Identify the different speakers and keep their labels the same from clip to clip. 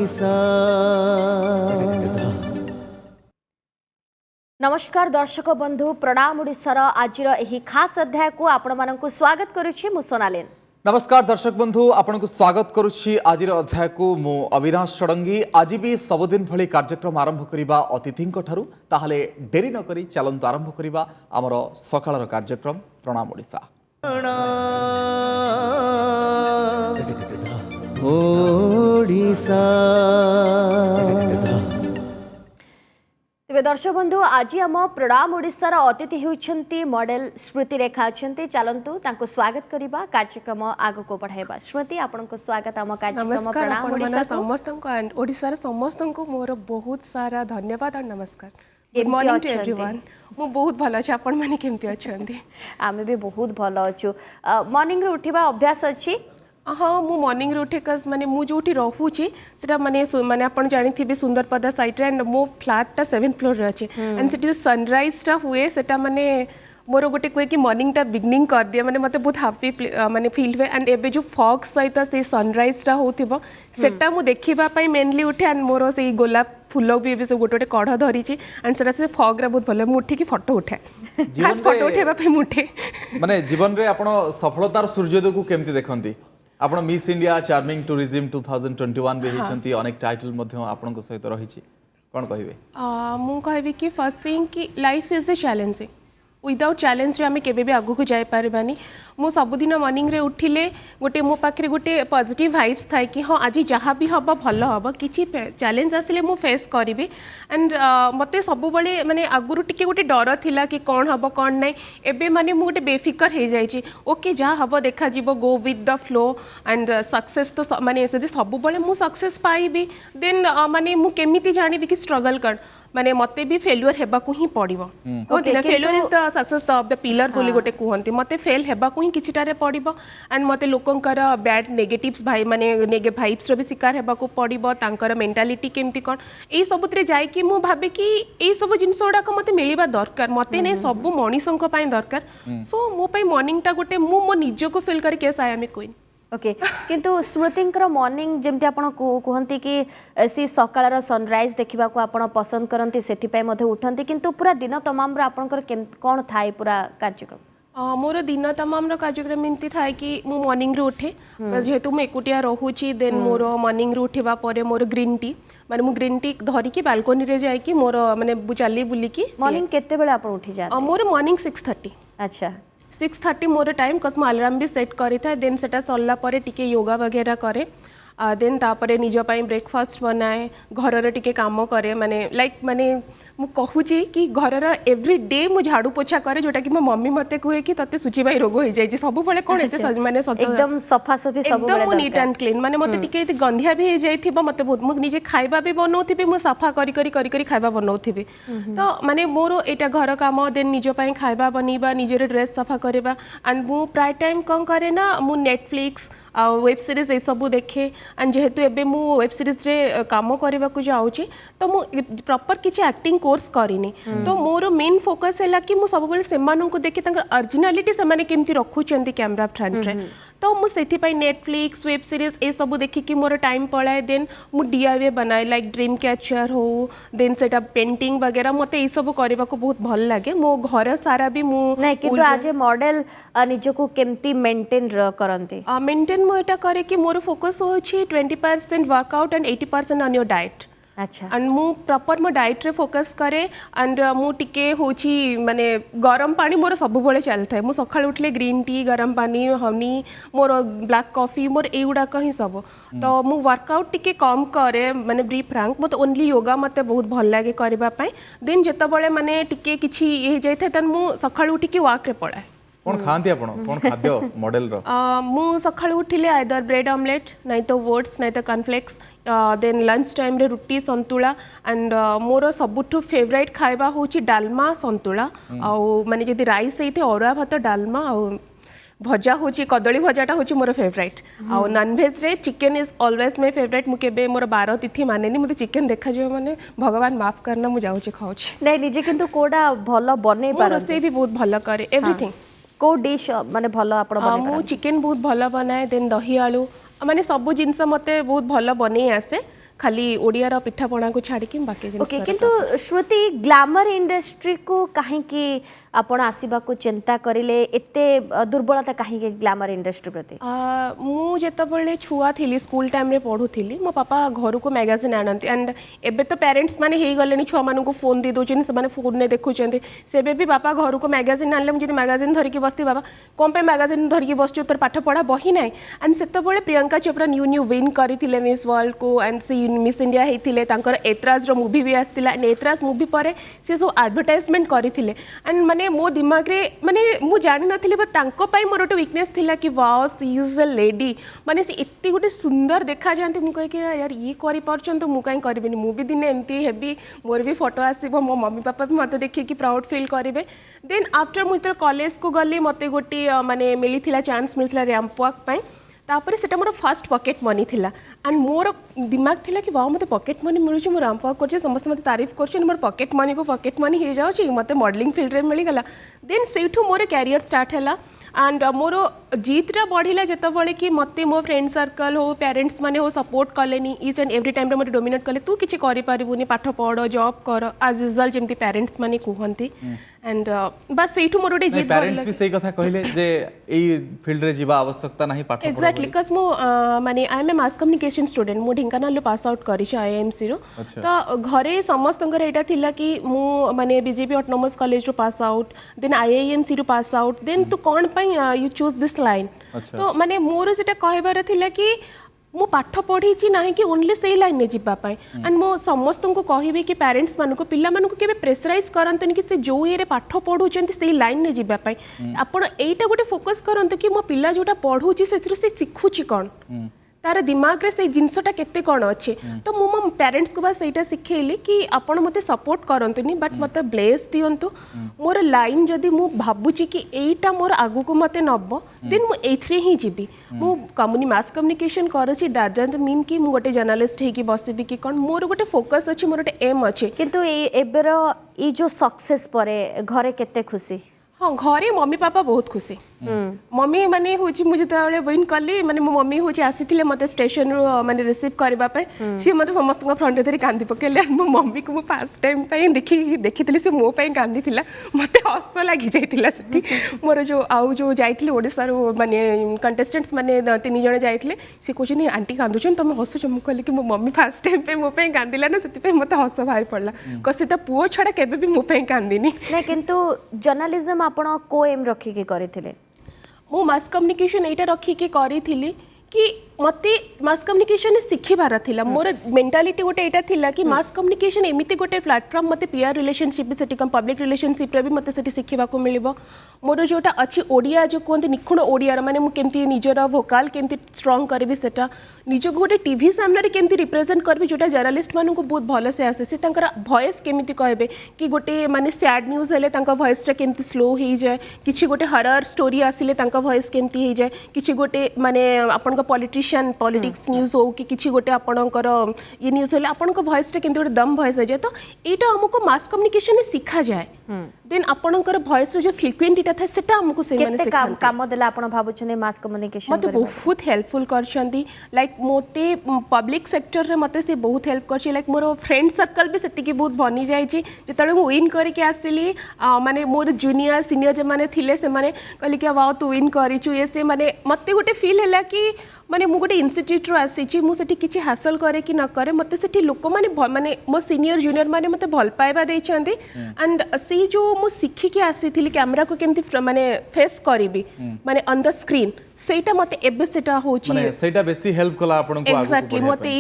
Speaker 1: ओडिशा।
Speaker 2: नमस्कार दर्शक बंधु प्रणाम ओडिशार आजिर एही खास अध्याय को आपण मानकु स्वागत करुछि मु सोनालिन।
Speaker 3: नमस्कार दर्शक बंधु आपण को स्वागत करुछि आजिर अध्याय को मु अविनाश षडंगी। आज भी सबुदिन भली कार्यक्रम आरंभ करिबा अतिथि ठारू ताहले डेरी न करी चलंतु आरंभ करिबा हमर सकाळर कार्यक्रम प्रणाम ओडिशा।
Speaker 1: ओडिशा
Speaker 2: तेबे दर्शक बंधु आज आम प्रणाम ओडिशार अतिथि होउछंती मॉडल स्मृति रेखा अछंती। चलंतु तांको स्वागत करिबा कार्यक्रम आगु को बढ़ाइबा। स्मृति आपनको स्वागत आम कार्यक्रम प्रणाम ओडिशा
Speaker 4: समस्त ओडिशार समस्त को मोर बहुत सारा धन्यवाद और नमस्कार। Good morning to everyone. मु बहुत भलो अछि, आपण माने केमति अछंती?
Speaker 2: आमे भी बहुत भलो अछु। मॉर्निंग रे उठिबा अभ्यास अछि?
Speaker 4: हाँ मु मॉर्निंग रे उठे कज माने मु जोठी रहूची सेटा माने माने आपण जानिथिबे सुंदरपदा साइड रे एंड मो फ्लैट टा 7th फ्लोर रे अछि एंड सेटी सनराइज टा हुए सेटा माने मोर गोटे कोई कि मॉर्निंग टा बिगनिंग कर दिया माने मते बहुत हैप्पी माने फील हुए एंड एबे जो फॉग सहित से सनराइज टा होथिबो सेटा मु देखिबा पई मेनली उठे एंड मोर से गोलाप फूल भी एबे से गोटे कढ़ धरी एंड सेटा से फॉग रे बहुत भलो मु उठी की फोटो उठे खास फोटो उठेबा पई मु उठे
Speaker 3: माने जीवन रे आपण सफलतार सूर्योदय को केमति देखंती? आपण मिस इंडिया चार्मिंग टूरिज्म 2021 रे हिचंती अनेक टाइटल मध्ये आपनको सहित रहिछि कोन कहिबे?
Speaker 4: मु कहबी कि फर्स्ट थिंग कि life is a challenging without challenge आम केबे भी आगु को जाय पारबानी। मु सबुदिन मॉर्निंग रे उठिले गोटे मो पाखरे गोटे पॉजिटिव वाइब्स थाए कि हाँ आज जहाँ भी हम भल हम किसी चैलेंज आसिले मु फेस करी एंड मते सब बड़े माने आगुरु टिके गोटे डर थिला कि कौन हम कौन नहीं एबे माने मु गोटे बेफिकर हो जाइए ओके जहाँ हम देखा जीवो go with the flow and success तो माने यदि सब बड़े मु सक्सेस पाइबी देन माने मु केमिति जानिबी कि स्ट्रगल कर माने मते भी फेल्युअर हेबा को ही पड़िबो कहते ना failure is the success of the pillar बोली गोटे कहंती मते फेल हेबा को ही किछिटारे पड़िबो एंड मते लोकंकर बैड नेगेटिव्स भाई माने नेगेटिव वाइब्स रो भी शिकार हेबा को पड़िबो तांकर मेंटालिटी केमती कोन एई सबुतरे जाय कि मु भाबे कि एई सब जिंस ओडा को मते मिलिबा दरकार मते नै सब मनीषंक पई दरकार सो मो पई मॉर्निंग टा गोटे मु निजो को फील करी केस I am a queen.
Speaker 2: Okay किंतु स्मृतिंकर मॉर्निंग जेमती आपण कहंती कि सी सकाळर सनराइज देखिबा को आपण पसंद करंती सेति पय मध्ये उठंती किंतु पूरा दिन तमाम रा आपणकर कोन थाए पूरा कार्यक्रम?
Speaker 4: मोर दिन तमाम कार्यक्रम एमती थाए कि मु मॉर्निंग रे उठे जेहेतु मु एकुटिया रहूची देन मोर मॉर्निंग रे उठिबा परे मोर ग्रीन टी माने मु ग्रीन टी धरी की बालकनी रे जाय कि मोर माने चली बुली की
Speaker 2: मॉर्निंग केते बेले आपण उठी जा?
Speaker 4: मोर मॉर्निंग 6:30।
Speaker 2: अच्छा
Speaker 4: 6:30 मोर टाइम कस अलार्म भी सेट करी था देन सेटा सरला परे टिके योगा वगैरह करे देन तापरे निज पाई ब्रेकफास्ट बनाए घरर टिके काम करे माने लाइक माने मु कहूची कि घरर एवरी डे मु झाड़ू पोछा करे जोटा कि मो मम्मी मते कहे कि तते सुचिबाई रोग हो जाय सब बेले कोन एते माने
Speaker 2: एकदम सफा सफी सब बेले
Speaker 4: एकदम नीट एंड क्लीन माने मते टिके गंधिया भी हो जायथिबो मते बहुत मु निजे खाइबा भी बनौथिबे मु सफा करी करी करी करी खाइबा बनौथिबे तो माने मोर एटा घर काम देन निज पाई खाइबा बनीबा निजर ड्रेस सफा करबा एंड मु प्राय टाइम कोन करे ना मु नेटफ्लिक्स वेब सीरीज ए सब देखे एंड जेहेतु एबे मु वेब सीरीज रे काम करबा को जाउची तो मु प्रॉपर किछि एक्टिंग कोर्स करिनी तो मोर मेन फोकस हैला कि मु सब बेले सेमानन को देखि तंकर ओरिजिनलिटी सेमाने केमति रखुचंती कैमरा फ्रंट रे तो मु सेथि पई नेटफ्लिक्स वेब सीरीज ए सब देखि कि मोर टाइम पळाए देन मु डीआईवाई बनाए लाइक ड्रीम कैचर हो देन सेटा पेंटिंग वगैरह मते ए सब करबा को बहुत भल लागे मो घर सारा भी मु
Speaker 2: नहीं किंतु आज मॉडल निजो को केमति मेंटेन करंती?
Speaker 4: मेंटेन मो एटा करे कि मोर फोकस होछि 20% workout and 80% on your diet.
Speaker 2: अच्छा
Speaker 4: एंड मु प्रॉपर मो डाइट रे फोकस करे एंड मु टिके होछि माने गरम पानी मोर सब बेले चलथाय मु सकाळ उठले ग्रीन टी गरम पानी हनी मोर ब्लैक कॉफी मोर एउडा कहीं सब तो मु वर्कआउट टिके कम करे माने ब्री फ्रैंक मत ओनली योगा मते बहुत भल लागे करबा पई देन जत्ता बेले माने टिके किछि ए जायथाय तन मु सकाळ उठी की वॉक रे पळाय।
Speaker 3: कोन खांती आपण कोन खाद्य मॉडल रो?
Speaker 4: मु सकाळ उठिले आइदर ब्रेड ऑमलेट नहीं तो ओट्स नहीं तो कॉर्नफ्लेक्स देन लंच टाइम रे रुटी संतुला एंड मोर सबुठु फेवरेट खाइबा होची डालमा संतुला आ माने जदी राइस हेते अरुआ भात डालमा आ भजा होची कदली भजाटा होची मोर फेवरेट आ नॉन वेज रे chicken is always my favourite मु केबे मोर 12 तिथि मानेनी मुते चिकन देखा जो माने भगवान माफ करना मु जाउची खाउची
Speaker 2: नहीं निजे किंतु कोडा भलो बने पार
Speaker 4: से भी बहुत भलो करे एवरीथिंग
Speaker 2: को डिश माने भलो आपण बने
Speaker 4: मु चिकन बहुत भलो बनाए देन दही आलू माने सब जिनस मते बहुत भलो बने आसे खाली ओडियार पिठापणा को छाड़ी बाकी
Speaker 2: ओके किंतु श्रुति ग्लैमर इंडस्ट्री को कहीं आपण आसीबा को चिंता करिले एते दुर्बलता कहीं ग्लैमर इंडस्ट्री प्रति
Speaker 4: मु जेतबले छुआ थिली स्कूल टाइम रे पढुथिली मो पापा घर को मैगजीन आनती एंड एबे तो पेरेंट्स माने हे गलेनी छुआ मानू को फोन दे दोचनी से माने फोन ने देखुचंती सेबे भी पापा घर को मैगजीन आनले मु जदी मैगजीन धरि की बसती बाबा कोन पे मैगजीन धरि की बसती तोर पाठ पढ़ा बही नाही एंड सेतबले प्रियंका चोपड़ा न्यू विन करथिले मिस वर्ल्ड को एंड से मिस इंडिया हेथिले तांकर एतराज रो मूवी भी आस्तिला एंड एतराज मूवी परे से सो एडवर्टाइजमेंट करथिले एंड माने मो दिमाग रे माने मु जानि नथिले बट तांको पई मोर तो वीकनेस थिला कि wow she is a lady माने से इत्ती गुटे सुंदर देखा जानती मु कहे कि यार ये करि परछन तो मु काई करबिनी मु भी दिने एमती हेबी मोर भी फोटो आसीबो मो मम्मी पापा भी मते देखि कि प्राउड फील करिवे देन आफ्टर मु तो कॉलेज को गली मते गोटी माने मिलिथिला चांस मिलिथिला रैंप वॉक पई तापर सेटा मोर फर्स्ट पॉकेट मनी थिला एंड मोर दिमाग थिला कि वाओ मते पॉकेट मनी मिलुची मोर रैंप वॉक करछे समस्त मते तारीफ करछन मोर पॉकेट मनी हे जाउची मते मॉडलिंग फील्ड रे मिली गला देन सेठू मोर कैरियर स्टार्ट हैला एंड मोर जीतरा बढ़िला जेतबळे कि मते मो फ्रेंड सर्कल हो पेरेंट्स माने हो सपोर्ट कलेनी ईच एंड एवरी टाइम रे मते डोमिनेट कले तू किछि करि पारिबुनी पाठ पढ जॉब कर एज यूजुअल जेमती पेरेंट्स माने कहंती एंड बस सेठू मोर ओटे जीत
Speaker 3: पेरेंट्स भी सही कथा कहले जे एई फील्ड रे जीवा आवश्यकता नाही पाठ
Speaker 4: एक्जाक्टली बिकॉज मो माने I am a mass communication student मो ढेंकानाल पास आउट करी आईएमसी रो तो घरे समस्त एटा थिला कि मु माने बीजेपी ऑटोनोमस कॉलेज रो पास आउट देन आईआईएमसी रो पास आउट देन तू कोन पई यू चूज दिस लाइन तो माने मोर सेटा कहबार थिला कि मु पाठ पढ़ी ना कि ओनली से लाइन में जीवाई एंड मो समस्त को कहि कि पेरेंट्स मानक पिला मानक के प्रेसराइज करंतनि कि से जो ये पाठ पढ़ुचंती से लाइन में जीवाई आपण एटा गोटे फोकस करंतु कि मो पिला जोटा पढ़ुची से शिखुची कौन तार दिमाग रे से जिनसटा केते कोन अछि तो मो मो पेरेंट्स को बस एटा सिखेली कि आपण मते सपोर्ट करंतुनी बट मते ब्लेस दियंतु मोर लाइन जदी मु भाबुची कि एटा मोर आगु को मते नब देन मु एथरे ही जीबी मु मास कम्युनिकेशन करछि दैट डजंट मीन कि मु गोटे जर्नलिस्ट हे कि बसिबी कि कोन मोर गोटे फोकस अछि मोर गोटे एम अछि
Speaker 2: किंतु एबेर ई जो सक्सेस परे घरे केते खुशी
Speaker 4: हाँ घरे मम्मी पापा बहुत खुशी मम्मी माने होची मुझे तले विन कली माने मो मम्मी होची आसीथिले मते स्टेशन रो माने रिसीव करबा पे सी मते समस्त को फ्रंट धरी कांदी पकेले मो मम्मी को मो फर्स्ट टाइम पे देखिथिले से मो पे कांदी थिला मते हस लागि जाइथिला सेठी मोर जो आउ जो जाइथिले ओडिसा रो माने कंटेस्टेंट्स माने तीन जण जाइथिले से कोचिनी आंटी कांदुछन तमे हसु चमु कहले कि मो मम्मी फर्स्ट टाइम पे मो पे कांदिला ना सेति पे मते हस भारी पड़ला कसे त पुओ छडा केबे भी मो पे कांदिनी
Speaker 2: नै किंतु जर्नलिज्म आपण को एम रखी के करथिले
Speaker 4: मो मास कम्युनिकेशन एटा रखी के करी कि मते मास कम्युनिकेशन शिखिबार थिला मोर मेंटालिटी गोटे एटा थिला कि मास कम्युनिकेशन एमिति गोटे प्लेटफॉर्म मते पीआर रिलेशनशिप सेठी कम पब्लिक रिलेशनशिप रे भी मते सेठी शिखिबा को मिलिबो मोर जोटा अछि ओडिया जो कोंते निखुण ओडिया माने मु केमती निजर वोकाल केमती स्ट्रांग करबी सेटा निज गोटे टीवी सामने रे केमती रिप्रेजेंट करबी जोटा जर्नलिस्ट मानु को बहुत भलो से आसे से तांकर वॉइस केमती कहबे कि गोटे माने सैड न्यूज हेले तांका वॉइस रे केमती स्लो हे जाय किछि गोटे हरर स्टोरी आसिले तांका वॉइस केमती हे जाय किछि गोटे माने आपन को पॉलिटिक्स न्यूज हो कि किछि गोटे आपणकर ये न्यूज हेले आपन को वॉइस रे केमती गोटे दम वॉइस हे जाय तो एटा हमको मास कम्युनिकेशन में सिखा जाय देन आपणकर वॉइस रो जो फ्रिक्वेंट था सेटा हमको से माने
Speaker 2: केते काम देला आपण भाबुछने मास कम्युनिकेशन
Speaker 4: मते बहुत हेल्पफुल करछंती लाइक मोते पब्लिक सेक्टर रे मते से बहुत हेल्प करछि लाइक मोर फ्रेंड सर्कल भी सेति की बहुत बनी जाय छि जतले मु विन करके आसिली माने मोर जूनियर सीनियर जे माने थिले से माने कहली कि वाओ तू विन करिछु ये से माने मते गोटे फील हैला कि माने मु गोटे इंस्टीट्यूट रो आसी छि मु सेति किछि हासिल करे कि न करे मते सेति लोक माने मो सीनियर जूनियर माने मते भल पाइबा देइ छंती एंड सी जो मु सिखी के आसी थिली कैमरा को केमती माने फेस करबी माने ऑन द स्क्रीन सेटा मते एबे सेटा होची
Speaker 3: माने सेटा बेसी हेल्प कला आपन को आगु
Speaker 4: एक्जेक्टली मते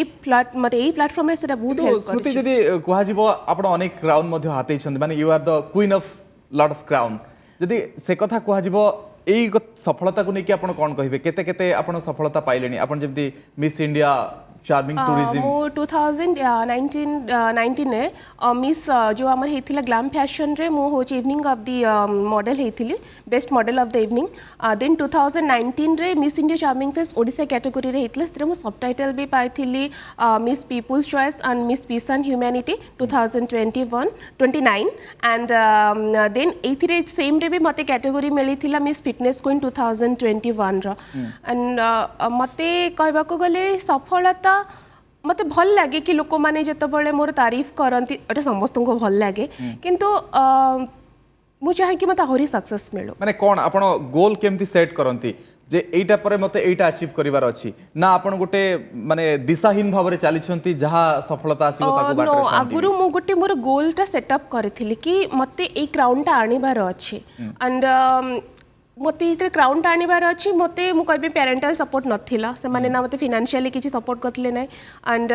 Speaker 4: ई प्लेटफॉर्म रे सेटा बहुत हेल्प
Speaker 3: स्मृति जदी कुहा जीवो आपन अनेक क्राउन मध्ये हाते छन माने you are the queen of lot of crown जदी से कथा कुहा जीवो एई सफलता को नेकी आपन कोन कहिबे केते केते आपन सफलता पाइलेनी आपन जेमती मिस इंडिया चार्मिंग टूरिज्म
Speaker 4: मो 2019 ने मिस जो हमर हेथिला ग्लैम फैशन रे मो हो इवनिंग ऑफ द मॉडल हेथिली best model of the evening then 2019 रे Miss India charming fest Odisha category रे हेथिले सेरे मो सबटाइटल भी पाइथिली Miss people's choice and Miss peace and humanity 2029 and then एथिरे सेम रे भी मते कैटेगरी मिलिथिला मिस फिटनेस क्वीन 2021 रो एंड मते कहबा को गले सफलता मते भल लगे कि लोक माने जतबले मोर तारीफ करंती एटा समस्त को भल लगे किंतु मु चाहे कि मते आहुरी सक्सेस मिलो
Speaker 3: माने कोन आपण गोल केमती सेट करंती जे एटा परे मते एटा अचीव करिवार अछि ना आपण गोटे माने दिशाहीन भाव रे चाली छंती जहा सफलता आसीबो ताको बाटरे
Speaker 4: नो आगुरु मु गोटे मोर गोलटा सेटअप करथिली कि मते ए क्राउनटा आनिबार अछि एंड मते इते क्राउनटा आनिबार अछि मते मु कहबे पेरेंटल सपोर्ट नथिला से माने ना मते फाइनेंशियली किछि सपोर्ट करथले नै एंड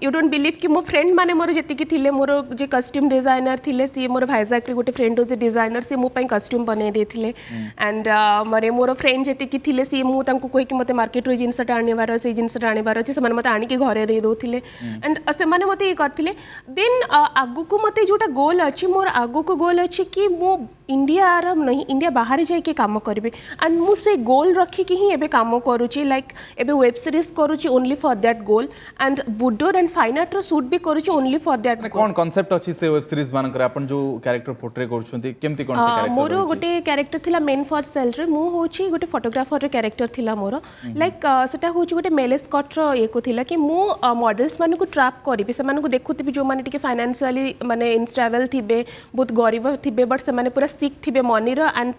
Speaker 4: यू डोंट बिलीव कि मो फ्रेंड माने मोर जेति कि थिले मोर जे कस्ट्यूम डिजाइनर थिले सी मोर भाईजाक रे गोटे फ्रेंड जे डिजाइनर से मो पई कस्ट्यूम बने देथिले एंड माने मोर फ्रेंड जेति कि थिले सी मु तांको कोइ कि मते मार्केट रे जिंसटा आनिबार से जिंसटा आनिबार अछि से माने मते आनी के घरे दे दोथिले एंड से माने मते ये करथिले देन आगु को मते जोटा गोल अछि मोर आगु को गोल अछि कि मो इंडिया आराम नहीं इंडिया बाहर जाए के काम करिवे एंड मु से गोल रखी कि ही एबे काम करूची लाइक एबे वेब सीरीज करूची only for that goal and boudoir and fine art रो शूट भी करूची ओनली फॉर दैट
Speaker 3: कोन कांसेप्ट अछि से वेब सीरीज मान कर अपन जो कैरेक्टर पोर्ट्रे करछंती केमती कोन से कैरेक्टर
Speaker 4: मोर गोटे कैरेक्टर थिला मेन फॉर सेल रे मु होची गोटे फोटोग्राफर रे कैरेक्टर थिला मोर लाइक सेटा होची गोटे मेलेस्कॉट रो एको थिला कि मु मॉडल्स माने को ट्रैप करिबे से माने को देखुतिबे जो माने टिके फाइनेंशियली माने इनस्टेबल थिबे बहुत गरीब थिबे बट से माने पूरा सिक थिबे मनी रो एंड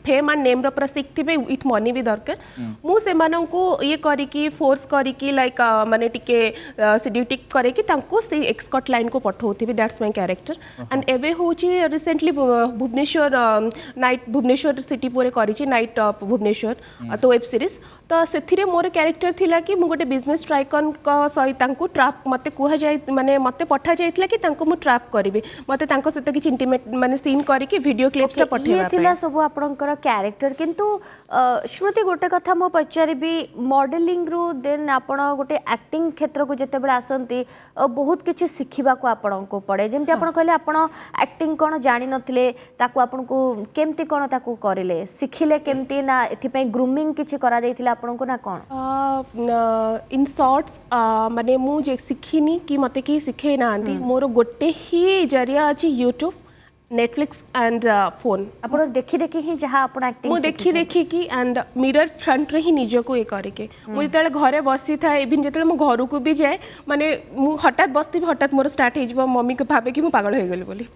Speaker 4: फेम एंड नेम रो पूरा सिक थिबे विथ मनी भी दरकार मु से मानन को ये करी की फोर्स करी की लाइक माने टिके सिड्यूटिक करे की तांको से एक्सकॉट लाइन को पठौथिबे दैट्स माय कैरेक्टर एंड एबे होची recently Bhubaneswar night Bhubaneswar city पूरे करिछि नाइट भुवनेश्वर तो वेब सीरीज तो सेथिरे मोर कैरेक्टर थिला कि मु गोटे बिजनेस ट्राइकन को सही तांको ट्रैप मते कुहा जाय माने मते पठा जायतला कि तांको मु ट्रैप करबे मते तांको सहित किछ इंटीमेट माने सीन करी कि वीडियो क्लिप्स टा पठेबा
Speaker 2: ये थिला सब आपनकर कैरेक्टर किंतु स्मृति गोटे कथा मो पचारिबी मॉडलिंग रु देन आपण गोटे एक्टिंग क्षेत्र को जते बेला आसंती बहुत किछ सिखिबा को आपण को पड़े जेमति आपण कहले आपण एक्टिंग कोन जानि नथिले ताको आपण को केमति कोन ताको करिले सिखिले केमति ना एथि पई ग्रूमिंग किछ करा देथिला आपण को ना कोन
Speaker 4: इन शॉर्ट्स माने मु जे सिखिनी कि मते के सिखे नांती मोर गोटे ही जरिया अछि यूट्यूब नेटफ्लिक्स एंड फोन
Speaker 2: आपण देखि देखि ही जहा आपण एक्टिंग
Speaker 4: मु देखि कि एंड मिरर फ्रंट रे ही निजो को ए करे के मु जतले घरे बसी था इवन जतले मु घर को भी जाए माने मु हठात बसती हठात मोर स्टार्ट हे जबो मम्मी के भाबे कि मु पागल हो गेल बोली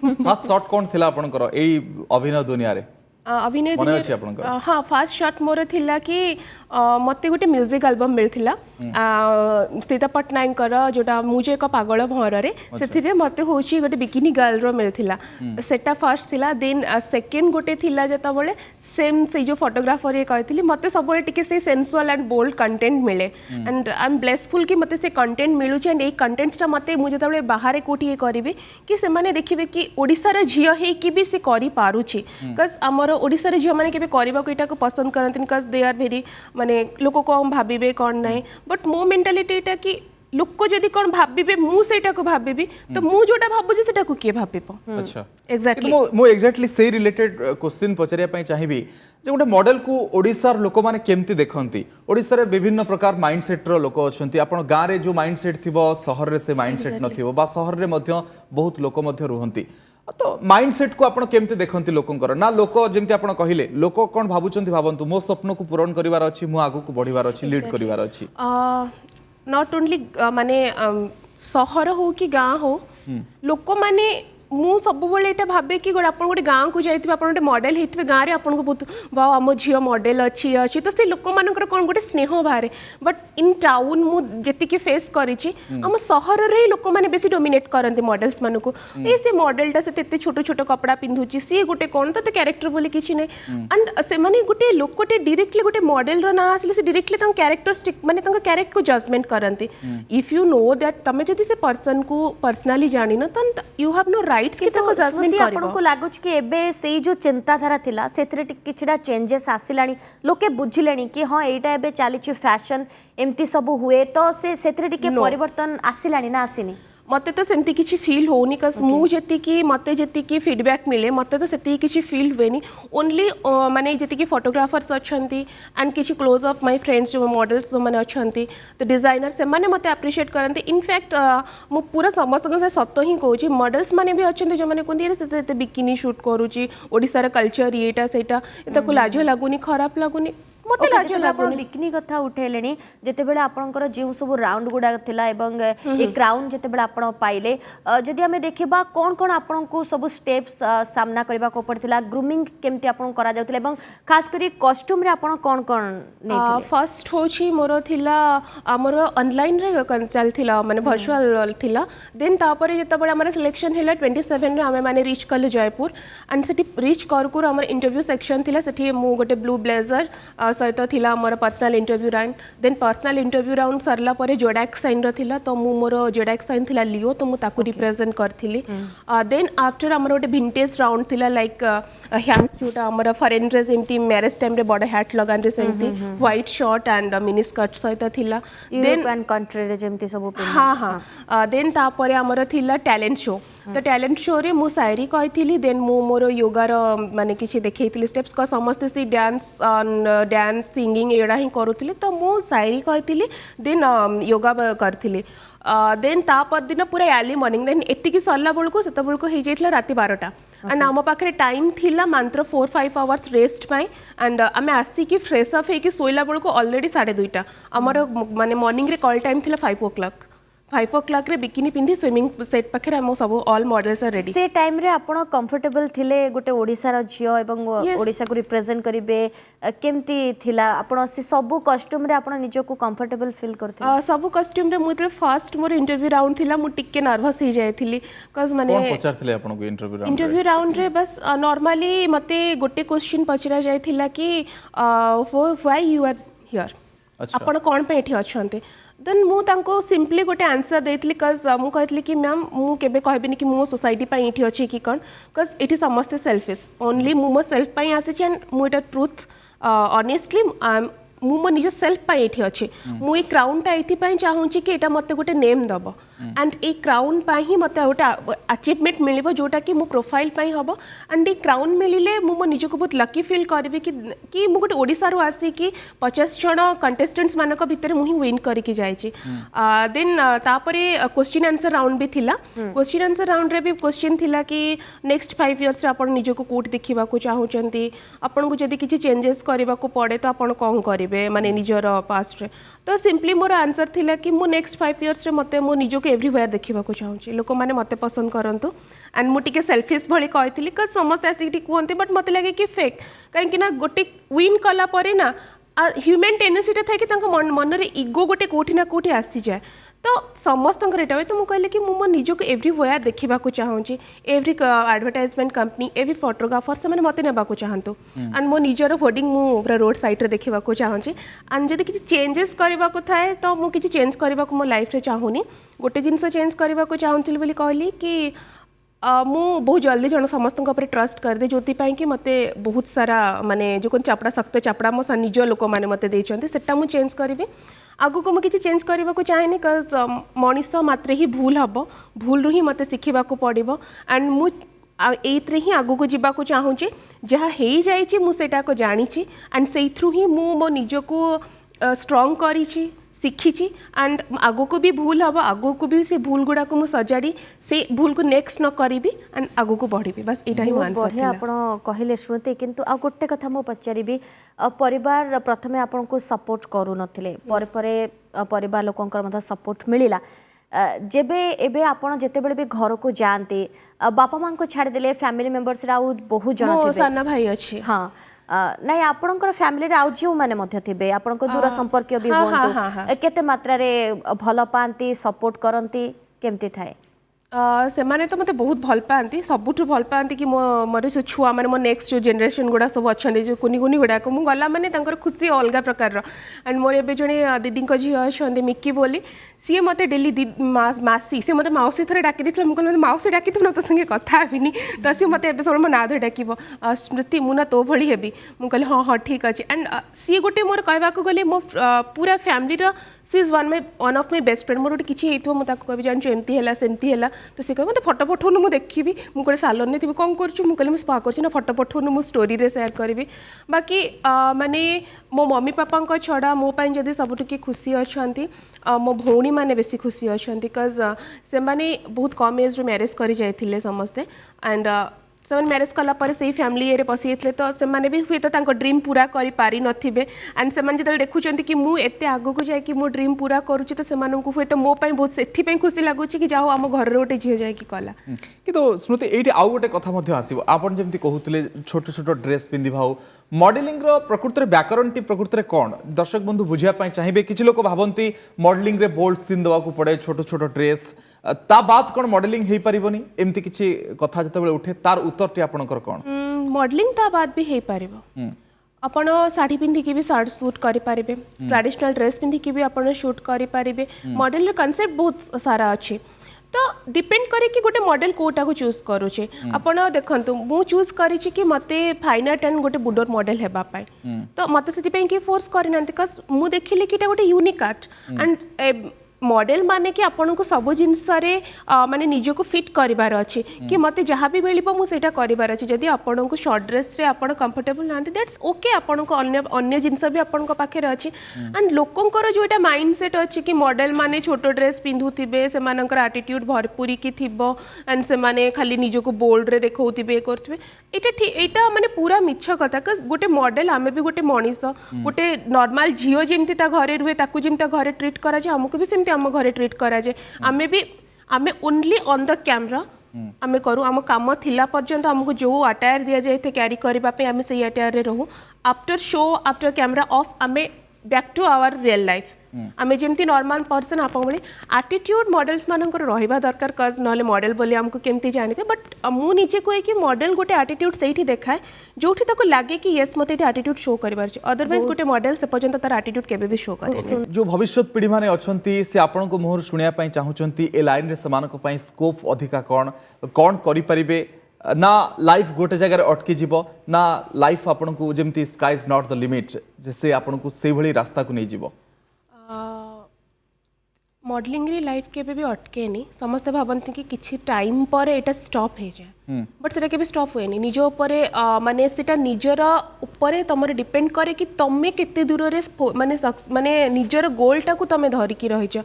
Speaker 3: फर्स्ट शॉट कोन थिला आपण करो एई अभिनय दुनिया रे
Speaker 4: अभिनय दुनिया हाँ फास्ट शॉट मोर थिला कि मते गोटे म्यूजिक एल्बम मिलथिला स्थिता पटनायक जोटा मुझे एक पागल भंवर रे सेथिरे मते होची गोटे बिकिनी गर्ल रो मिलथिला सेटा फर्स्ट थिला देन सेकंड गोटे थिला जता बोले सेम से जो फोटोग्राफर ये कहथिली मते सब बोले टिके से सेंसुअल एंड बोल्ड कंटेंट मिले एंड आई एम ब्लेसफुल कि मते से कंटेंट मिलु एंड ए कंटेंट ता मते मु जता बोले बाहर कोठी करबे कि से माने देखिबे कि ओडिसा रे झियो हे कि भी से करि पारुची cuz हमर ओडिसा रे झियो माने केबे करबा को एटा को पसंद करंतिन cuz दे आर वेरी माने लोक कम भाबिबे कोन नै बट मो मेंटालिटी एटा कि लोक को जदी कोन भाबिबे मु सेटा को भाबिबी तो मु जोटा भाबु जे सेटा को के भाबिबो
Speaker 3: अच्छा
Speaker 4: एग्जैक्टली
Speaker 3: मो एग्जैक्टली से रिलेटेड क्वेश्चन पचरिया पई चाहिबी जे गोटे मॉडल को ओडिसा र लोक माने केमती देखंती ओडिसा रे विभिन्न प्रकार माइंडसेट रो लोक अछंती आपण गां रे जो माइंडसेट थिबो शहर रे से माइंडसेट नथिबो बा शहर रे मध्य बहुत लोक मध्य रहंती तो माइंडसेट को आपण केमती देखंती लोकंकर ना लोक जेमती आपण कहिले लोक कोन भाबुचंती भाबंतु मो स्वप्न को पूर्ण करिवार अछि मु आगु को बढ़िवार अछि लीड करिवार अछि
Speaker 4: नॉट ओनली माने शहर हो कि गाँ हो लोक माने मु सब बोले एटा भाबे कि गोटे आपण गोटे गाँ को जाइथिबे आपण गोटे मॉडल हेथिबे गाँ रे आपण को बहुत वाओ हम झियो मॉडल अछि तो से लोक मानकर कोन गोटे स्नेह बारे बट इन टाउन मु जेति के फेस करिछि हम शहर रे लोक माने बेसी डोमिनेट करंती मॉडल्स मानु को ए से मॉडल ता से तेते छोटो छोटो कपड़ा पिंधुछि सी गोटे कोन तो कैरेक्टर बोली किछि नै एंड से माने गोटे लोक गोटे डायरेक्टली गोटे मॉडल रो ना आसले से डायरेक्टली तं कैरेक्टरिस्टिक माने तं कैरेक्टर को जजमेंट करंती इफ यू नो दैट तमे जदि से पर्सन को पर्सनली जानि न तन यू हैव नो राइट्स कि तको जजमेंट करबो
Speaker 2: आपन को लागुच कि एबे सेई जो चिंताधारा थिला सेथरे किछडा चेंजेस आसिलानी लोके बुझिलेनी कि हां एटा एबे चाली छि फैशन एम्ति सब हुए तो से सेथरे टिके परिवर्तन आसिलानी ना आसिनी
Speaker 4: मते तो सेमती किछि फील होनी कस मु जेति कि मते जेति कि फीडबैक मिले मते तो सेति किछि फील हुएनी ओनली माने जेति कि फोटोग्राफर्स अछंती एंड किछि क्लोज ऑफ माय फ्रेंड्स जो मॉडल्स जो माने अछंती तो डिजाइनर से माने मते अप्रिशिएट करंती इनफैक्ट मु पूरा समस्त से सत्य ही कहूँ मॉडल्स माने भी अछंती जो माने कोन से बिकिनी शूट करूची ओडिसा रे कल्चर एटा सेटा एता को लाज लागुनी खराब लागुनी मते लाज लागुनी
Speaker 2: बिकनी कथा उठेले जेतेबेले आपनकर जे सब राउंड गुडा थिला एवं ए क्राउन जेतेबेले आपण पाइले जदि हमें देखिबा कोन कोन आपन को सब स्टेप्स सामना करबा को पड़थिला ग्रूमिंग केमती आपन करा जाउथिला एवं खास करी कॉस्ट्यूम रे आपन कोन कोन नेथिले
Speaker 4: फर्स्ट होची मोर थिला हमर ऑनलाइन रे कंसल्ट थिला माने वर्चुअल थिला देन तापर जेतेबेले हमर सिलेक्शन हैला 27 रे हमें माने रीच कले जयपुर एंड सिटी रीच करकुर हमर इंटरव्यू सेक्शन थिला सेठी मु गोटे ब्लू ब्लेजर सहित थिला हमर personal interview round then personal interview round सरला परे जोडाक साइन रो थिला तो मु मोर जोडाक साइन थिला लियो तो मु ताकू रिप्रेजेंट करथिली देन आफ्टर हमर गोटे विंटेज राउंड थिला लाइक हैट जोटा हमर फॉरेन ड्रेस एमती मैरिज टाइम रे बड़ हैट लगांते सेमती white shirt and mini skirt सहित थिला देन
Speaker 2: यूरोपियन कंट्री रे जेमती सब
Speaker 4: हाँ हाँ देन तापर हमर थिला टैलेंट शो तो टैलेंट शो रे मु शायरी कहिथिली देन मु मोर योगार माने किछि देखैथिली स्टेप्स का समस्त सी डांस सिंगिंग एडा ही करूथिली तो मु शायरी कहिथिली देन योगा करथिली देन ता पर दिन पूरा अर्ली मॉर्निंग देन एतिकी सरला बेलू से हो जाइला राति 12टा एंड आम पाखे टाइम थिला मात्र 4-5 आवर्स रेस्ट पाई एंड आम आसिकी फ्रेश अप होइकी सोइला बेलू ऑलरेडी 2:30 आमर माने मॉर्निंग रे कॉल टाइम थिला 5 o'clock 5 o'clock रे बिकिनी पिंधि स्विमिंग सेट पाखे हम सब ऑल मॉडल्स आर रेडी
Speaker 2: से टाइम रे आपण कंफर्टेबल थिले गोटे ओडिसा रो झियो एवं ओडिसा को रिप्रेजेंट करिवे केमती थिला आपण से सब कॉस्ट्यूम रे आपण निजो को कंफर्टेबल फील करथे
Speaker 4: सब कॉस्ट्यूम रे मुते फर्स्ट मोर इंटरव्यू राउंड थिला मु टिके नर्वस हो जायथिली कज माने
Speaker 3: कोन पचारथिले आपण को
Speaker 4: इंटरव्यू राउंड रे बस नॉर्मली मते गोटे क्वेश्चन पचरा जायथिला कि व्हाई यू आर हियर आपण कोन पे एठी अछंते देन मु तांको सिंपली गोटे आंसर देथली कज मु कहतली कि मैम मु केबे कहबिनी कि मु सोसाइटी पई एठी अछि कि कोन कज एठी समस्ते सेल्फिश ओनली मु मो सेल्फ पई आसी एंड मु एटा ट्रुथ ऑनेस्टली मु मो निज सेल्फ पाई एठी अछि मु ए क्राउन ता एथि पाई चाहूची कि एटा मते गोटे नेम दबो एंड ए क्राउन पाई ही मते गोटे अचीवमेंट मिलिबो जोटा कि मु प्रोफाइल पाई हबो एंड ए क्राउन मिलिले मु मो निज को बहुत लकी फील करबे कि मु गोटे ओडिसा रो आसी कि 50 जण कंटेस्टेंट्स मानक भितर मु ही विन करि कि जाय छी देन तापरे क्वेश्चन आंसर राउंड भी थिला क्वेश्चन आंसर राउंड रे भी क्वेश्चन थिला कि नेक्स्ट 5 इयर्स रे आपण निज को कोट देखिबा को चाहूचंती आपण को जदी किछि चेंजेस करबा को पड़े तो आपण कोन करि माने निजर पास्ट रे तो सिंपली मोर आंसर थिला कि मु नेक्स्ट 5 इयर्स रे मते मो निजो के एवरीवेयर देखिबा को चाहूची लोक माने मते पसंद करंतु एंड मु टिके सेल्फिश भली कहथिली क समस्त आसिक कहते बट मते लागे कि फेक काहे कि ना गोटे विन कला परे ना ह्यूमन टेंडेंसी थे कि मन रे इगो गोटे कोठी ना कोठी आसी जाए तो समस्त एटा तो मुझे कहले कि मो निज को एवरीवेयर देखा चाहूँगी every advertisement company every photographer से मत ना चाहतु एंड मो निजर होर्डिंग पूरा रोड साइड रे देखा चाहूँगी एंड जब किसी चेंजेस करने को थाए तो मुझे चेंज करने को मो लाइफ रे चाहूनी गोटे जिनस चेंज करने को चाहूँगी कहली कि मु बहुत जल्दी जन समस्त ट्रस्ट कर दे जो कि मते बहुत सारा माने जो कौन चापड़ा सख्त चापड़ा मो निज लोक मैंने मत देटा मुझे चेंज करी आगु को मुझे चेंज करने को चाहेनी कज मनीष मात्रे ही भूल हम भूल रू ही मत शिखा पड़ो एंड मु एइत्रे ही आगु को जीवा को चाहूँगी जहाँ हो जाइए मुझेटा को जानी एंड से थ्रू ही मो निज को स्ट्रंग करी शिखी एंड आगो को भी भूल हम आगो को भी से भूल गुड़ा को मु सजाड़ी से भूल को नेक्स्ट न करी एंड आगो को बढ़ी बस एटा ही आंसर
Speaker 2: थिला आपण कहिले स्मृति किंतु आ गोटे कथा मु पचारिबी परिवार प्रथमे आपण को सपोर्ट करू नथिले परिवार लोकंकर मधा सपोर्ट मिलिला जेबे एबे आपण जेते बेले भी घर को जानते बापा मां को छाड़ देले फैमिली मेंबर्स रा बहुत जण थिबे
Speaker 4: मो साना भाई अछि
Speaker 2: हां नहीं आपणकर फैमिली रे आउ जो माने मध्य थिबे आपणको दूर संपर्क भी होंतु केते मात्रा रे भल पांती सपोर्ट करंती केमती थाए
Speaker 4: से माने तो मते बहुत भल पाती सबुठ भल पाती कि मोर से छुआ माने मो नेक्स्ट जो जनरेशन गुड़ा सब अच्छा जो कुनी कुनी गुड़ा को गला माने तंकर खुशी अलग प्रकार एंड मोर एबे जने दीदी झी अच्छा मिक्की बोली सी मते डेली मासी सी मते माउसी थरे डाकी दिथले मु कहले माउसी डाकी तो तो संगे कथा हेबिनी तो सी मते एबे सब मो ना धर डाकिबो स्मृति मुना तो भली हेबी मु कहले हां हां ठीक अछि एंड सी गोटे मोर कहबा को गले मो पूरा फैमिली रो she is one of my best friend मोर गोटे किछि हेइतो मु ताको कहबी जानछु एमती हैला सेमती हैला तो सी कह मत फोटो पठौनु मु देखिबी मु कोले सालन ने थी कौन करछु मु कहले मु स्पा करछि ना फोटो पठौनु मु स्टोरी रे शेयर करबी बाकी माने मो मम्मी पापा को छड़ा मो पाइन जदी सबुठ के खुशी अछंती मो भौणी माने बेसी खुशी अछंती कज से माने बहुत कम एज रे मैरिज करी जायथिले समस्ते एंड से मैरिज कलापर से फैमिली ये पशि जाते तो से भी हुए तो ड्रीम पूरा कर पारि नथिबे एंड से जो देखुं कि मुझे आग को जाकि मो ड्रीम पूरा करुच्ची तो से हुए तो मो बहुत से खुशी लगुच कि जाओ आम घर गोटे झील जाकि कला
Speaker 3: कि स्मृति ये आउ गोटे कथा आसो आपन जमी कहते छोट छोट ड्रेस पिंधा मॉडलिंग प्रकृति में व्याकरण टी प्रकृति में कौन दर्शक बंधु बुझापी चाहिए किसी लोग भावती मॉडलिंग रे बोल्ड सीन देवा पड़े छोट छोट ड्रेस ता बाद कौन मॉडलिंग हो पारनी एमती किसी कथा जो उठे तार उत्तर टी आपणकर कौन
Speaker 4: मॉडलिंग ता बाद भी हो पार आपण साड़ी पिंधिकी भी शर्ट शूट करें ट्रेडिशनल ड्रेस पिंधिकी भी आप शूट करें मॉडल कॉन्सेप्ट बहुत सारा अच्छे तो डिपेंड करे कि गोटे मॉडल कोटा को चूज करुचे आपण देखंतु मु चूज करी कि मते फाइन आर्ट एंड गोटे बुडोर मॉडल हेबा पाई तो मते सेति पे कि फोर्स करी नांती कस मु देखिले कि गोटे यूनिक आर्ट एंड मॉडल माने कि आपन को सब जिनस माने निज को फिट करिवार अछि कि मते जहाँ भी मिलिबो मु सेटा करिवार अछि जदि आपन को शॉर्ट ड्रेस रे आपन कंफर्टेबल नांती दैट्स ओके आपन को अन्य जिनस भी आपन को पाखे अछि एंड लोकंकर जो एटा माइंडसेट अछि कि मॉडल माने छोटो ड्रेस पिंधुथिबे से मानकर एटीट्यूड भरपूरी की थिबो एंड से माने खाली निज को बोल्ड रे देखौथिबे करथिबे एटा माने पूरा मिछ कथा कस गोटे मॉडल आमे भी गोटे मनीष गोटे नॉर्मल झियो जेमती ता घरे रुहे ताकू जेमती घरे ट्रीट करा जे हमको भी आम घरे ट्रीट करा जाए आमे ओनली ऑन द कैमरा आमे करू आम काम थिला पर्यंत हमको जो अटायर दिया जाए थे कैरी करबा पे आमे सही अटायर रे रहू after show after camera off आमे back to our real life आमे जेमती नॉर्मल पर्सन आप एटीट्यूड मॉडल्स मानकर रहिबा दरकार कज नले मॉडल बोली हमको केमती जानिबे बट मु निजे कोई कि मॉडल गोटे एटीट्यूड सेठी देखाए जोठी तक लागे कि यस मते एटीट्यूड शो करबार छै अदरवाइज गोटे मॉडल से पर्यंत तार एटीट्यूड केबे भी शो करे
Speaker 3: जो भविष्य पीढ़ी माने अछंती से आपन को मोहर सुनिया पई चाहुचंती ए लाइन रे समान को पई स्कोप अधिका कोन करि परिबे ना लाइफ गोटे जगह अटकी जीव ना लाइफ आपन को जेमती sky is not the limit जैसे आपन को से भली रास्ता को नहीं जीव
Speaker 4: मॉडलिंग रे लाइफ के भी अटके नहीं समस्त भावती कि किसी टाइम पर एटा स्टॉप हो जाए बट सेटा के स्टॉप हुए नहीं निज ऊपर माने सेटा निजर ऊपर तमरे डिपेंड करे कि तमे केते दूर रे माने निजर गोल टाकू तमे धरि की रहिछ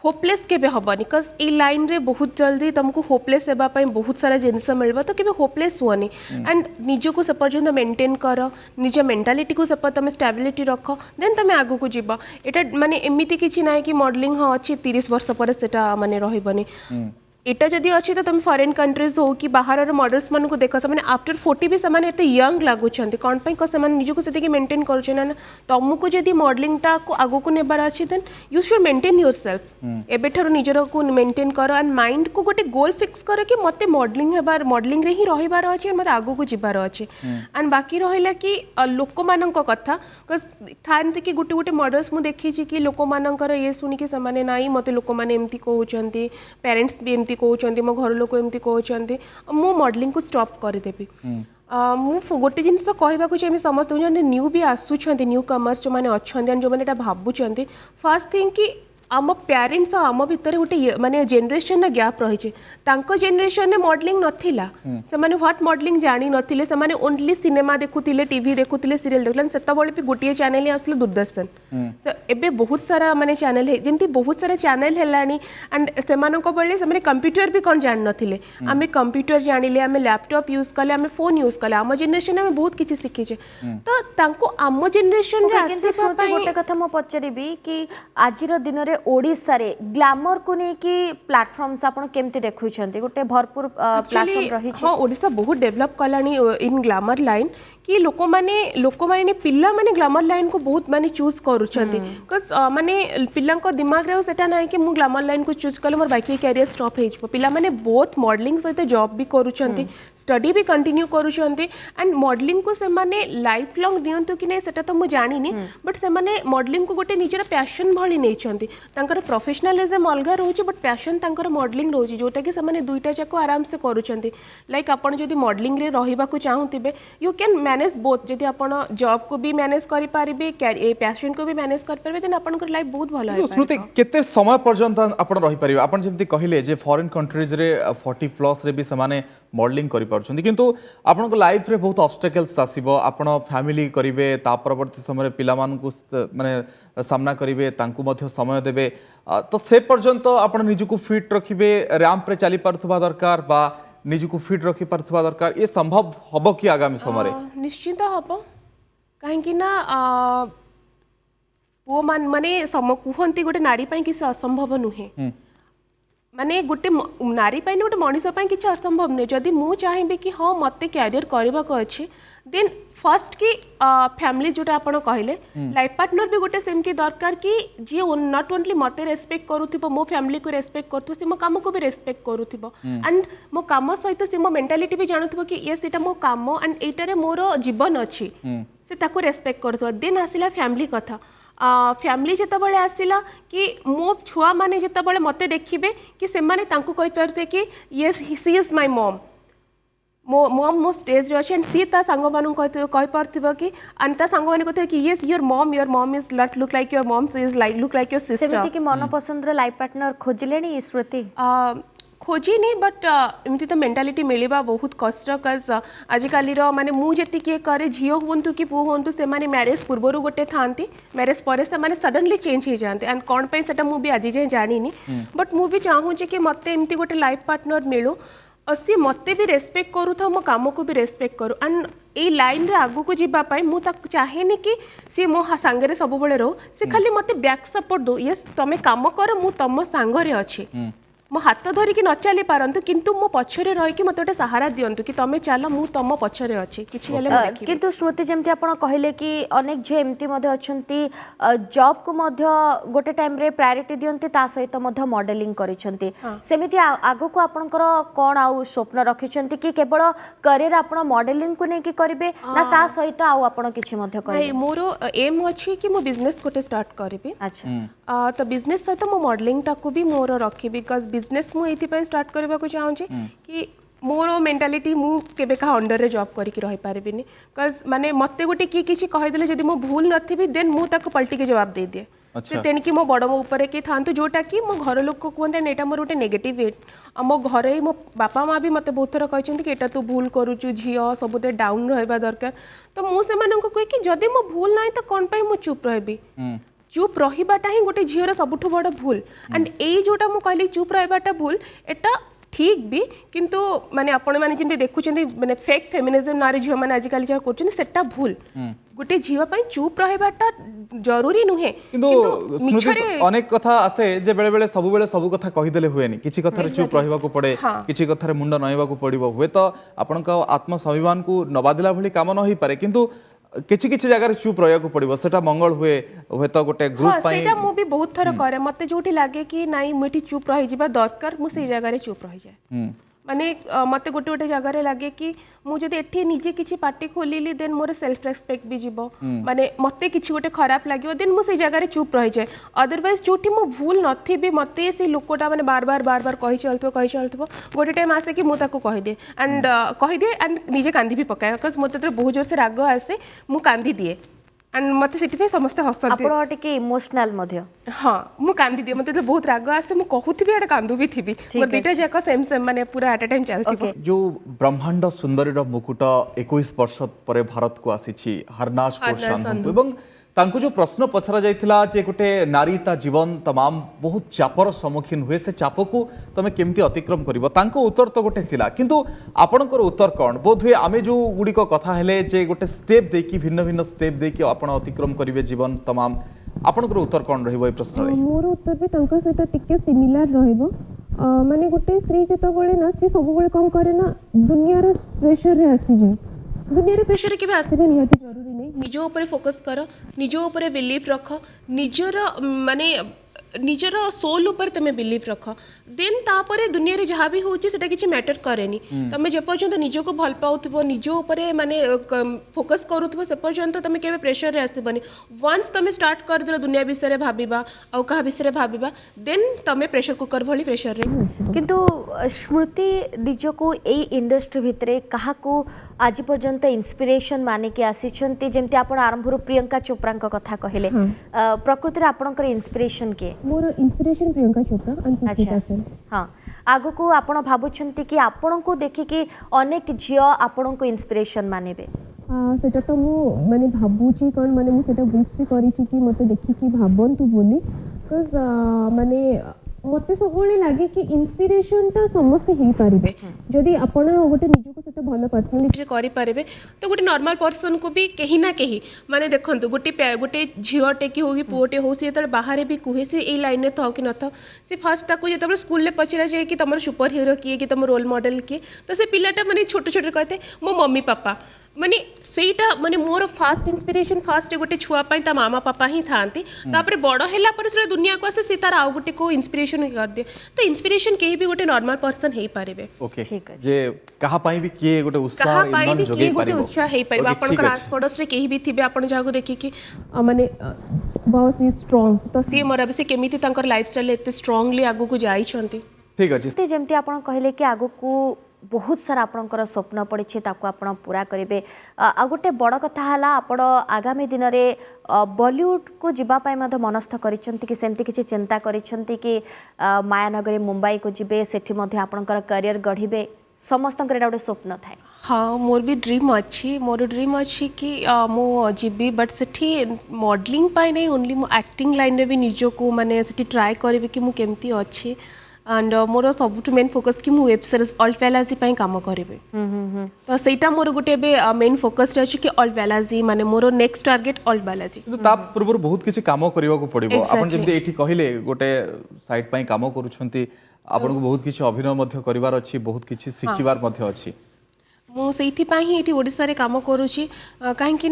Speaker 4: होपलेस केबे हबनी कज ए लाइन रे बहुत जल्दी तुमको होपलेस हेबा पई बहुत सारा जिनस मिलबा तो केबे होपलेस हुअनी एंड निज को से पर्यंत मेंटेन कर निज मेंटालिटी को से तुम स्टेबिलिटी रख देन तुम आगु को जीवा एटा माने एमिति किछि नाय कि मॉडलिंग हाँ अच्छी 30 वर्ष पर सेटा माने रहिबनी एटा जदि अच्छी तो तुम फॉरेन कंट्रीज हो कि बाहर मॉडल्स मान को देख से आफ्टर 40 भी से एत यंग लगुंट कौन से निजक से मेंटेन कर तुमको जदि मॉडलिंग टा को आगो को नेबार अच्छी then you should maintain yourself एबेठर निजर को मेंटेन कर एंड माइंड को गोटे गोल फिक्स कर कि मते मॉडलिंग रे ही रहिबार अछि मते आगो को जिबार अछि एंड बाकी रहिला कि लोक मानक कथा थांती कि गोटे गोटे मॉडल्स मु देखी कि लोक मानकर ये सुनी कि समाने नाई मते लोक माने एमती कहउचंती पेरेंट्स भी एमती कहउचंती मो घर लोक एमती कहउचंती मु मॉडलिंग को स्टॉप कर देबी मु गोटे जिनस कहवा चाहिए समस्त जो न्यू भी आसुंच न्यू कमर्स जो मैंने अच्छा जो मैंने भावुंट फर्स्ट थिंग कि आम पेरेंट्स आम भितर गोटे माने जेनरेशन गैप रही जेनरेशन में मॉडलिंग नथिला से माने व्हाट मॉडलिंग जानी नथिले से माने ओनली सिनेमा देखुतिले टीवी देखुतिले सीरियल देखुतिले सेतबेले भी गोटे चैनल आसले दूरदर्शन एबे बहुत सारा माने चैनल है जेमती बहुत सारा चैनल हेलानी एंड से मानको बेले से माने कंप्यूटर भी कोन जान नथिले आमे कंप्यूटर जानिले आमे लैपटॉप यूज कले आमे फोन यूज कले आम जेनरेशन में बहुत किछि सिखिछे तो तांको आम जेनरेशन रे आसीबा पई
Speaker 2: गोटे कथा मो पचरिबी कि आजिर दिन रे ओडिसा रे ग्लैमर को नै कि प्लेटफॉर्म्स आपण केमते देखुछंती गोटे भरपूर प्लेटफॉर्म रही छै
Speaker 4: हां ओडिसा बहुत डेवलप कलानी इन ग्लैमर लाइन कि लोक माने पिला माने ग्लैमर लाइन को बहुत माने चूज करूछंती कस माने पिला को दिमाग रे सेटा नै कि मु ग्लैमर लाइन को चूज कले मोर बाकी कैरियर स्टॉप हे छ पिला माने बहुत मॉडलिंग सहित जॉब भी करूछंती स्टडी भी कंटिन्यू करूछंती एंड मॉडलिंग को से माने लाइफ लॉन्ग नियंतु कि नै सेटा तो मु जानिनी बट से माने मॉडलिंग को गोटे निजर पैशन भली नै छंती तांकर प्रोफेशनलिज्म अलगा रहउची बट पैशन तांकर मॉडलिंग रहउची जोटा कि से माने दुईटा जाको आराम से करूछंती लाइक आपण जदी मॉडलिंग रे रहिबा को चाहुतिबे यू कैन मैनेज बोथ जदी आपण जॉब को भी मैनेज करि पारिबे ए पैशन को भी मैनेज कर पारिबे देन आपनकर लाइफ बहुत भलो है
Speaker 3: स्मृति केते समय पर्यंत आपण रहि पारिबे आपण जेमति कहिले जे फॉरेन कंट्रीज रे 40 प्लस रे भी समाने मॉडलिंग करि पारछंती किंतु आपनको लाइफ रे बहुत ऑब्स्टेकल्स आसीबो आपण फैमिली करिवे ता परवर्ती समय पिला मान को माने सामना करिवे तांकु मध्ये समय देबे तो से पर्यंत आपण निजु को फिट रखिबे रैंप रे चली पारथुबा दरकार बा निजको फिट रखि पारथबा दरकार ये संभव हबो कि आगामी समय
Speaker 4: निश्चिंत हम कहीं ना पुओ माने कहते गोटे नारी किसी असंभव नुहे माने गोटे नारी गोटे मनीष किसी असंभव नुहे जदि मु चाहिए कि हाँ मत क्यारियर करने को अच्छे देन फर्स्ट कि फैमिली जोटा आपण कहले लाइफ पार्टनर भी गोटे सेमती दरकार कि जी नॉट ओनली मत रेस्पेक्ट करूथिबो मो फैमिली को रेस्पेक्ट करथो से मो काम को भी रेस्पेक्ट करूथिबो एंड मो काम सहित से मो मेंटालिटी भी जानथबो कि यस एटा मो काम एंड एटारे मोर जीवन अछि से ताको रेस्पेक्ट करथबो देन आसिला फैमिली कथा फैमिली जितेबाला आसला कि मो छुआ मैंने जितेबाला मत देखिए कि से माने तांको कहि पारथे कि yes she is my mom मो मॉम मो स्टेज रे अछि एंड सी ता संग मानु कहि पारथिबो कि अनता संग माने कहते कि yes your mom is not look like your mom is like look like your sister
Speaker 2: सेमिति कि मन पसंद रो लाइफ पार्टनर खोजलेनी स्मृति
Speaker 4: खोजी नहीं बट एमती तो मेंटालिटी मिलवा बहुत कष्ट कज आजिकल माने मु जी किए करे झील हूँ कि पुओ हूँ से माने मैरेज पूर्वर गोटे था मैरेज पर से माने सडनली चेंज हो जाते एंड कौन पे सेटा मु भी आज जाए जानी बट मु भी चाहूँगी कि मत एमती गोटे लाइफ पार्टनर मिलू और सी मत भी रेस्पेक्ट करू था मो काम को भी रेस्पेक्ट करू एंड ये लाइन रे आगू को जीवाई मु चाहेनी कि सी मो सांगे सब बड़े रो सी खाली मत बैक सपोर्ट दो यस तुम काम कर मु तुम सांगे अच्छी मो हाथ धरिकी न चली पारंतु किंतु मो पछरे रही मत गोटे सहारा दियंतु कि तमे चल मु तम पछरे अछि किछि हेले मो देखि
Speaker 2: किंतु स्मृति जेमती आपण कहले कि अनेक जे एमती मध्ये अछंती जॉब को मध्ये गोटे टाइम रे प्रायोरिटी दियंती ता सहित मध्ये मॉडलिंग करिसंती सेमिति आगो को आपनकर कोन आउ स्वप्न रखिसंती कि केवल करियर आपण मॉडलिंग को नै कि करिवे ना ता सहित आउ आपण किछि मध्ये करिवे
Speaker 4: मोरो एम अछि कि मो बिजनेस कोटे स्टार्ट करिवे
Speaker 2: अच्छा
Speaker 4: तो बिजनेस सहित मो मॉडलिंग ताकू भी मोर रखी बिकॉज बिजनेस मु एथि स्टार्ट करबा को चाहूँ कि मोर मेंटालिटी मु केबे का अंडर रे जॉब करिक रहि पारबिनी बिकॉज माने मते गोटे की किछि कहि देले जदि मो भूल नथिबी देन मु ताको पलटी के जवाब दे दिए से तेणिकी मो बड़ मो ऊपर के थांतु जोटा कि मो घर लोक को कहते एटा मोर गोटे नेगेटिव वेट मो घरे मो बापा माँ भी मते बहुत थर कहते कि एटा तू भूल करूचु झियो सबुते डाउन रहबा दरकार तो मु से मानन को कहि कि जदि मो भूल नाही तो कोन पई मु चुप रहबी चुप रहीबाटा ही गोटे झीर सबुठ बड़ भूल एंड यही जोटा मु कहली चुप रहीबाटा भूल एटा ठीक भी किंतु माने आपण माने जिंदे देखुचंदी माने फेक फेमिनिज्म नारी झियो माने आजिकल जा करचुनी सेटा भूल गोटे झियो पई चुप रहीबाटा जरूरी नुहे
Speaker 3: किंतु स्मृति अनेक कथा आसे जे बेले बेले सब कथा कहि देले हुएनी किछि कथा रे चुप रहिबा को पड़े किछि कथा रे मुंड नहिबा को पड़िबो हुए तो आपनका आत्म स्वाभिमान को नबादिला भली काम न होई पारे किंतु किछि किछि जगह चुप रहिया को पड़िबो सेटा मंगल हुए तो गोटे ग्रुप पई
Speaker 4: सेटा मु भी बहुत थर करे मते जोठी लागे कि नाई मुठी चुप रहि जिबा दरकार मु से जगह रे चुप रहि जाय माने मते गोटे गोटे जगह रे लागे कि मु जदि एठी निजे किछि पार्टी खोलिली देन मोर सेल्फ रेस्पेक्ट भी जीवो माने मते किछि गोटे खराब लागियो देन मु से जगह रे चुप रहि जाय अदरवाइज जोठी मु भूल नथि भी मते से लोकटा माने बार बार कहि चलथबो गोटे टाइम आसे कि मु ताको कहि दे एंड निजे कांदी भी पकाय बिकॉज़ मते तो बहुत जोर से राग आसे मु कांदी दिए एंड मते सिटी समस्त हसत
Speaker 2: आपण टिके इमोशनल मध्ये
Speaker 4: हां मु कांदी दिए मते तो बहुत राग आसे मु कहूथबी एटा कांदू भी थिबी मो दुटा जाका सेम माने पूरा एट अ टाइम चलथि
Speaker 3: जो ब्रह्मांड सुंदरीर मुकुट 21 वर्ष पर भारत को आसीछि हरनाश कोशांतु एवं तांको जो प्रश्न पचरा जाइथिला जे गोटे नारी ता जीवन तमाम बहुत चापर सम्मुखीन हुए से चाप को तमे केमती अतिक्रम करिवो तांको उत्तर तो गोटे थिला किंतु आपणकर उत्तर कोन बोध हुए आमे जो गुडिको कथा हेले जे गोटे स्टेप देकी भिन्न भिन्न स्टेप देकी आपण अतिक्रम करिवे जीवन तमाम आपणकर उत्तर कोन रहइबो ए प्रश्न रे
Speaker 4: मोर उत्तर भी तांको सहित टिके सिमिलर रहइबो माने गोटे स्त्री जत बळे ना से सब बळे कोन करे ना दुनिया रे प्रेशर रे आसी जाय दुनिया रे प्रेशर के भी आसीबे निहाती जरूरी नहीं निजो ऊपर फोकस कर निजो ऊपर बिलीव रख निजर माने निजर सोल ऊपर तमे बिलीव रख देन तापरे दुनिया रे जहाँ भी होची सेटा किछि मैटर करेनी तमे जे पर्यंत निजो को भल पाउथबो निजो ऊपर माने फोकस करूथबो से पर्यंत तमे केबे प्रेशर रे आसीबनी वंस तमे स्टार्ट कर देलो दुनिया विषय रे भाबिबा औ कहा विषय रे भाबिबा देन तमे प्रेशर कुकर भली प्रेशर रे
Speaker 2: किंतु स्मृति निजो को एई इंडस्ट्री भितरे काहा को आज पर्यंत इंस्पिरेशन माने के आसीछंती जेमति आपण आरंभରୁ प्रियंका चोप्राଙ୍କ କଥା କହିଲେ प्रकृति रे आपणकर इंस्पिरेशन के
Speaker 4: मोर इंस्पिरेशन प्रियंका चोप्रा एंड सुष्मिता सेन
Speaker 2: हाँ आगो को आपण भाबुछंती कि आपण को देखि कि अनेक झियो आपण को इंस्पिरेशन मानेबे
Speaker 4: सेटा तो मु माने भाबुची कोन माने मु सेटा विश भी करिछि कि मते देखि कि भाबंतु बोली बिकॉज़ माने मत सब लगे कि इंस्पिरेशन टा समस्ते हो पारे जदि आपण गोटे निजको से भल पर्सनालीटी करें तो गोटे नॉर्मल पर्सन को भी कहीं ना कहीं माने देखो गोटे गोटे झीटे कि हो कि पुओटे हो सी जो बाहर भी कहे सी ये लाइन था कि न था सी फास्ट ताको जो स्कूल में पचरा जाए कि तुम सुपर हिरो किए कि तुम रोल मॉडल किए तो से पिलाटा माने छोट छोट कहते मो मम्मी पापा माने सेटा माने मोर फास्ट इंस्पिरेशन फास्ट गोटे छुआ ता मामा पापा ही थांती तापर बड़ हैला पर से दुनिया को आसे से तार आउ गोटे को इंस्पिरेशन कर दे तो इंस्पिरेशन केही भी गोटे नॉर्मल पर्सन हे पारेबे
Speaker 3: ओके
Speaker 2: ठीक है।
Speaker 3: जे कहा पाई भी किए गोटे उत्साह
Speaker 4: कहा पाई
Speaker 3: इंधन
Speaker 4: भी
Speaker 3: जोगे
Speaker 4: किए गोटे
Speaker 3: पारिबो
Speaker 4: उत्साह हे पारिबो
Speaker 3: Okay,
Speaker 4: आपण
Speaker 3: ठीक
Speaker 4: को
Speaker 3: अछि।
Speaker 4: आस पड़ोस रे केही भी थिबे आपण जाको देखि कि माने बहुत ही स्ट्रांग तो सी मोर से केमिति तांकर लाइफस्टाइल एते स्ट्रांगली आगु को जाई छंती
Speaker 3: ठीक अछि
Speaker 2: जमती आप कहले कि आगु को बहुत सारा आपणकर स्वप्न पड़ी ताको आपण पूरा करेंगे आ गोटे बड़ कथा है आपण आगामी दिन में बॉलीवुड को जीवाई मनस्थ करिसेंति सेमती किसी चिंता करिसेंति कि मायानगरी मुंबई को जीवे सेठी मध्य आपणकर करियर गढ़िबे समस्त गोटे स्वप्न थाए।
Speaker 4: हाँ मोर भी ड्रीम अच्छी मोर ड्रीम अच्छी कि मो जीवी बट सेठी मॉडलिंग पाई नहीं ओनली मो एक्टिंग लाइन में भी निजको माने सेठी ट्राई करेबी कि मु केमती अच्छी एंड मोर सबुठ मेन फोकस कि मु वेब सीरीज ऑल वेलाजी पई काम करेबे तो सेटा मोर गोटे मेन फोकस अछि कि ऑल वेलाजी माने मोर नेक्स्ट टारगेट ऑल वेलाजी
Speaker 3: କିନ୍ତୁ ତା ପୂର୍ବରୁ ବହୁତ କିଛି କାମ କରିବାକୁ ପଡିବ ଆପଣ
Speaker 4: Exactly.
Speaker 3: ଯେମିତି ଏଇଠି କହିଲେ ଗୋଟେ ସାଇଟ୍ ପାଇଁ କାମ କରୁଛନ୍ତି ଆପଣଙ୍କୁ ବହୁତ କିଛି ଅଭିନୟ ମଧ୍ୟ କରିବାର ଅଛି ବହୁତ କିଛି ଶିଖିବାର ମଧ୍ୟ ଅଛି
Speaker 4: मु ही ये ओडिशा रे काम करुँची कहीं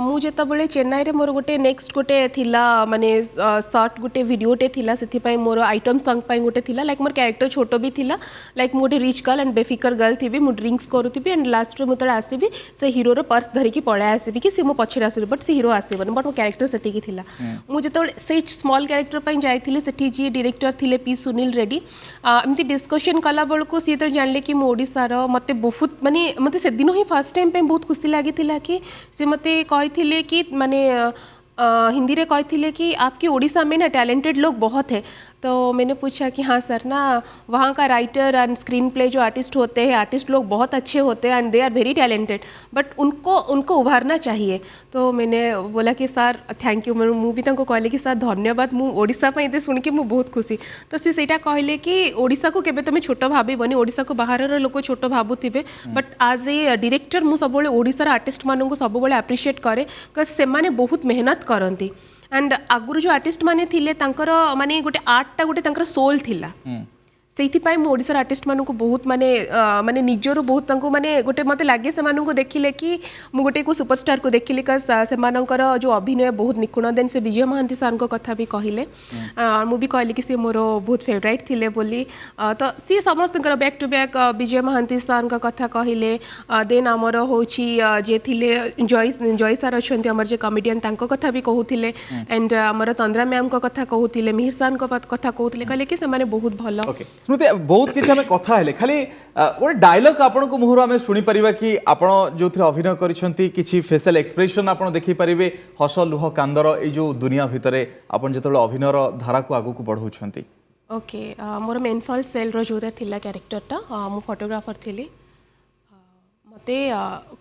Speaker 4: मु जेतबले चेन्नई रे मोर गोटे नेक्स्ट गोटे थिला माने शॉर्ट गोटे वीडियोटे थिला से मोर आइटम सॉन्ग पाई गोटे थिला लाइक मोर कैरेक्टर छोट भी थिला लाइक मु गोटे रिच गर्ल एंड बेफिकर गर्ल थी मु ड्रिंक्स करूथी एंड लास्ट में मुझे आसबि से हिरोर पर्स धरिकी पळाय आसबि कि सी मो पछरे आसबि बट से हिरो आसबनि बट मो कैरेक्टर सेतिकी थिला मु जेतबले से स्मॉल कैरेक्टर पाई जाइथिली सेठी जी डायरेक्टर थिले पी सुनील रेड्डी एमती डिस्कशन कला बेलू सी तो जानले कि मो ओडिशार मते बहुत माने मते से दिन ही फर्स्ट टाइम पे बहुत खुशी लगी कि से मते कही कि माने हिंदी रे कही कि आपकी ओडिशा में ना टैलेंटेड लोग बहुत है तो मैंने पूछा कि हाँ सर ना वहाँ का राइटर एंड स्क्रीन प्ले जो आर्टिस्ट होते हैं आर्टिस्ट लोग बहुत अच्छे होते हैं and they are very talented but उनको उभारना चाहिए तो मैंने बोला कि सर थैंक यू मु भी तांको कहले कि सर धन्यवाद मु ओडिशा पे ये शुणिकी मु बहुत खुशी तो सी सेटा कहले कि ओडिशा को केबे तुम छोट भाबनी ओडिशा को बाहर लोक छोट भावुवे बट आज ए डायरेक्टर मु सब ओडिशार आर्टिस्ट मानू सब एप्रिशिएट करे बिकज से माने बहुत मेहनत करती एंड आगुरी जो आर्टिस्ट माने थिले तांकर माने गोटे आर्टटा गोटे तांकर सोल थिला से ओडिशार आर्टिस्ट मानू बहुत माने माने निजर बहुत तांको माने गोटे मते लागे से मानू देखिले कि मु गोटे को सुपरस्टार को देखिली का से मानकर जो अभिनय बहुत निपुण देन से विजय महांती सर को कथा भी कहले मु भी कहली कि से मोर बहुत फेवरेट थिले बोली तो सी समस्त back to back Vijay Mahanti sir का कथा कहले देन आमर होची जे थिले जय सर अच्छे आमर जे कमेडियन तांको कथा भी कहूथिले एंड आमर तंद्रा मैम को कथा कहूथिले मिहिर सर को कथा कहूथिले कहले कि से माने बहुत भलो
Speaker 3: स्मृति बहुत किसी आम कथा है खाली गोटे डायलॉग आपण को मुहर आम शुणी पारिबा कि आपण जो अभिनय करिसेंती किछि फेशियल एक्सप्रेशन आपण देखि पारिबे हस लुह कांदर ए जो दुनिया भितरे आपण जेतबेले अभिनयर धारा को आगु को बढ़ौछंती
Speaker 4: ओके मोर मेनफॉल सेल रो जोरा थिला कैरेक्टरटा मु फोटोग्राफर थिली मते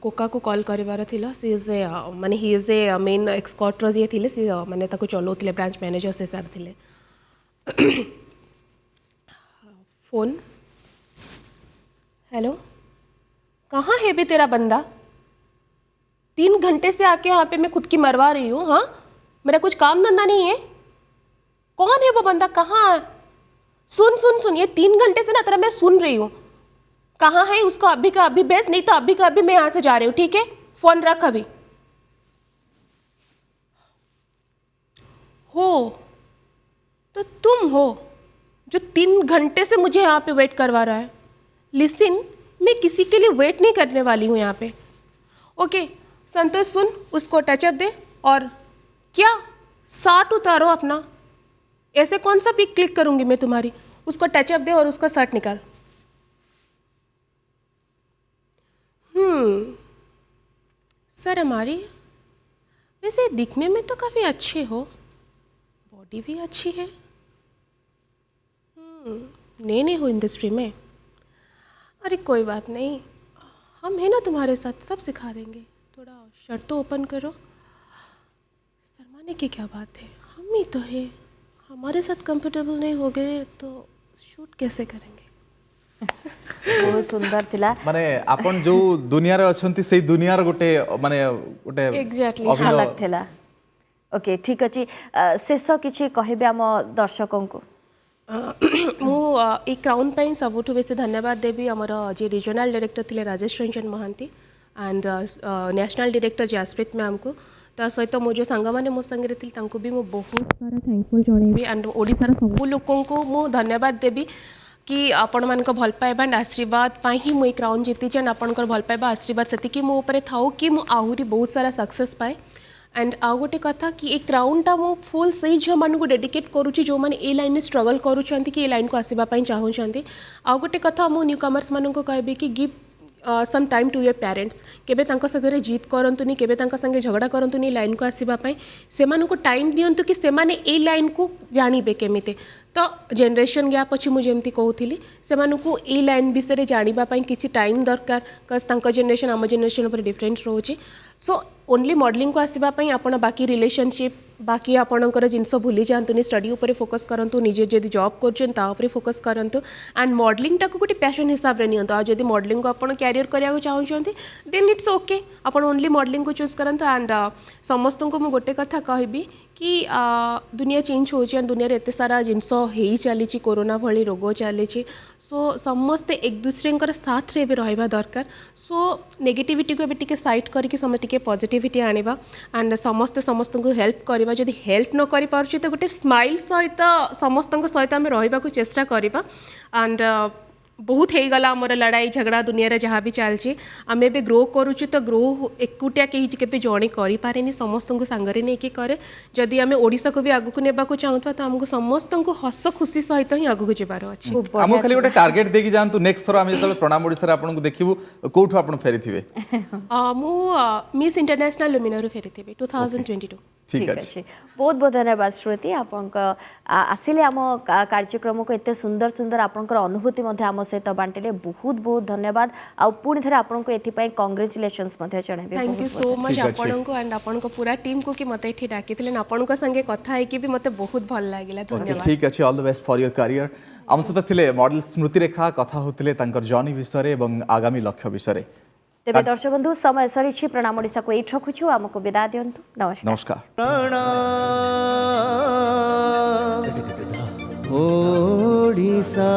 Speaker 4: कोका को कॉल करिवार थिला सी इज ए माने he is a main escort रो जे थिले सी माने ताको चलोथिले ब्रांच मैनेजर से सर थिले फोन हेलो कहाँ है भी तेरा बंदा 3 घंटे से आके यहाँ पे मैं खुद की मरवा रही हूँ हाँ मेरा कुछ काम धंधा नहीं है कौन है वो बंदा कहाँ है सुन सुन सुन ये 3 घंटे से ना तेरा मैं सुन रही हूँ कहाँ है उसको अभी का अभी भेज नहीं तो अभी का अभी मैं यहाँ से जा रही हूँ ठीक है फोन रख अभी हो तो तुम हो जो 3 घंटे से मुझे यहाँ पे वेट करवा रहा है लिसन मैं किसी के लिए वेट नहीं करने वाली हूँ यहाँ पे ओके संतोष सुन उसको टचअप दे और क्या शर्ट उतारो अपना ऐसे कौन सा पिक क्लिक करूँगी मैं तुम्हारी उसको टचअप दे और उसका शर्ट निकाल सर हमारी वैसे दिखने में तो काफ़ी अच्छे हो बॉडी भी अच्छी है नए नए हो इंडस्ट्री में अरे कोई बात नहीं हम हैं ना तुम्हारे साथ सब सिखा देंगे थोड़ा शर्ट तो ओपन करो शर्माने की क्या बात है हम ही तो है हमारे साथ कंफर्टेबल नहीं हो गए तो शूट कैसे करेंगे?
Speaker 2: बहुत सुंदर थिला
Speaker 3: माने आपण जो दुनिया रे अछंती सेही दुनिया रे गोटे माने गोटे
Speaker 4: Exactly.
Speaker 3: अभिनय-
Speaker 2: अच्छा लगथिला ओके ठीक अछि शेष किछि कहबे हम दर्शकों को
Speaker 4: मु ए क्राउन ପାଇଁ ସବୁଠୁ ବେଶୀ ଧନ୍ୟବାଦ ଦେବି ଆମର ଯେ ରିଜନାଲ ଡାଇରେକ୍ଟର ଥିଲେ Rajesh Ranjan Mohanty and national director Jaspreet ମ୍ୟାମ୍କୁ ତା ସହିତ ମୋ ଯେଉଁ ସାଙ୍ଗମାନେ ମୋ ସାଙ୍ଗରେ ଥିଲେ ତାଙ୍କୁ ବି ମୁଁ ବହୁତ ସାରା ଥ୍ୟାଙ୍କଫୁଲ୍ ଜଣେଇବି ଆଣ୍ଡ ଓଡ଼ିଶାର ସବୁ ଲୋକଙ୍କୁ ମୁଁ ଧନ୍ୟବାଦ ଦେବି कि ଆପଣମାନଙ୍କ ଭଲ ପାଇବା ଆଣ୍ଡ ଆଶୀର୍ବାଦ ପାଇଁ ହିଁ ମୁଁ ଏ କ୍ରାଉନ୍ ଜିତିଛି ଆଣ୍ଡ ଆପଣଙ୍କର ଭଲ ପାଇବା ଆଶୀର୍ବାଦ ସେତିକି ମୋ ଉପରେ ଥାଉ କି ମୁଁ ଆହୁରି ବହୁତ ସାରା ସକ୍ସେସ୍ ପାଏ एंड आउ गोटे कथा कि ए क्राउनटा मु फुल से झील मानक डेडिकेट करुच्ची जो मैंने ए लाइन में स्ट्रगल करुँच कि ए लाइन को आसवाई चाहूँगी आउ गोटे कथा मु न्यू कमर्स मानक कहबी कि give some time to your parents केबे तांका संगे जीत करंतुनी केबे तांका संगे झगड़ा करंतुनी लाइन को आसवाई से टाइम दिंतु कि से माने ए लाइन को जानबे केमिते तो जनरेशन गैप अच्छी मुझे एमती कहूली से ए लाइन विषय जानापी किसी टाइम दरकार कज तांका जनरेशन आम जनरेशन पर डिफरेंट रोचे सो ओनली मॉडलिंग को आसवाई आप बाकी रिलेशनशिप बाकी आपणकर जिनस भूली जातुनि स्टडी उपर फोकस करंतु निजे जदि जॉब कर फोकस करंतु एंड मॉडलिंग टाको गोटे पैशन हिसाब रे नियंतु आ जदि मॉडलिंग को आपण कैरियर करिया चाहूँगी देन इट्स ओके आपण ओनली मॉडलिंग को चूज करंतु एंड समस्त को मु गोटे कथा कहबी कि दुनिया चेंज हो दुनिया एत सारा जिनस हो चली कोरोना भली रोग चली सो समस्ते एक दूसरे साथ रे रहा दरकार सो नेगेटिविटी को टे साइड करके समस्त टे पॉजिटिविटी आनिबा एंड समस्ते समस्त को हेल्प करवा जदि हेल्प न करि पारुछि तो गोटे स्माइल सहित समस्त सहित आम रहा चेष्टा करवा एंड बहुत हो गला आमर लड़ाई झगड़ा दुनिया रे जहाँ भी चलछि आम ए ग्रो करुछु तो ग्रो एकुटिया कहीं केबे जणे करि पारेनी समस्त को सांगरे नहीं कि करे जदि आम ओडिसा को भी आगु नेबा को चाहूथवा तो हमको समस्त को हस खुशी सहित ही आगु जेबार अछि
Speaker 3: हमको खाली गोटे टार्गेट देकी जानतु नेक्स्ट थरो हम जतले प्रणाम ओडिसा रे आपन को देखिबु कोठो आपन फेरिथिबे
Speaker 4: मु मिस इंटरनेशनल लुमिनारु फेरिथिबे 2022
Speaker 3: ठीक अछि
Speaker 2: बहुत बहुत धन्यवाद श्रुति आपनक आसिले आम कार्यक्रम को एते सुंदर सुंदर आपनकर अनुभूति मध्ये आम सहित बांटिले बहुत बहुत धन्यवाद आ पुणी थरे आपनको एथि पय कांग्रेचुलेशंस मध्ये जणाबे
Speaker 4: थैंक यू सो मच आपनको एंड आपनको पूरा टीम को कि मते एठी डाकिथिले आपनको संगे कथा है कि भी मते बहुत भल लागिला धन्यवाद
Speaker 3: ठीक अछि all the best for your career आम सहित थिले मॉडल स्मृति रेखा कथा होतिले तांकर जर्नी विषय एवं आगामी लक्ष्य विषय
Speaker 2: तेबे दर्शक बंधु समय सरीछि प्रणाम ओडिसा को एठ रखुछु हमको विदा दियंतु नमस्कार
Speaker 1: ओडिसा